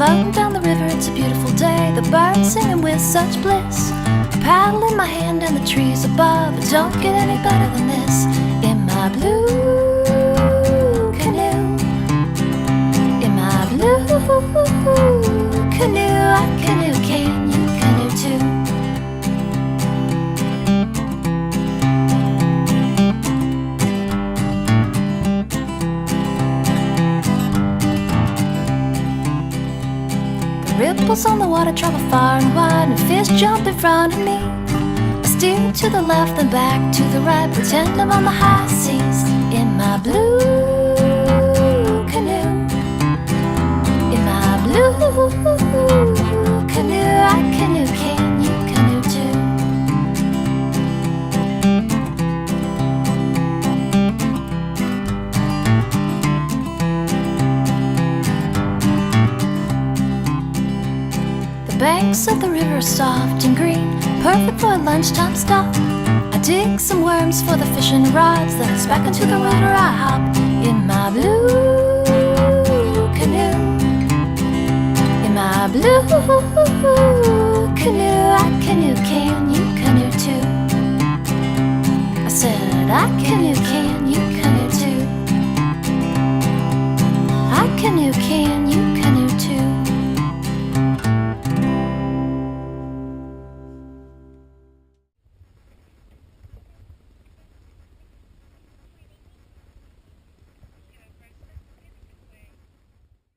Floating down the river, it's a beautiful day. The birds singing with such bliss. A paddle in my hand and the trees above. It don't get any better than this. In my blue canoe, in my blue canoe, I canoe, can you canoe too? Ripples on the water travel far and wide, and fish jump in front of me. I steer to the left and back to the right, pretend I'm on the high seas. In my blue canoe, in my blue canoe, I canoe, can you canoe too? The banks of the river are soft and green, perfect for a lunchtime stop. I dig some worms for the fishing rods, then it's back into the water I hop. In my blue canoe, in my blue canoe, I canoe, can you canoe too? I said I canoe, can you canoe too? I canoe, can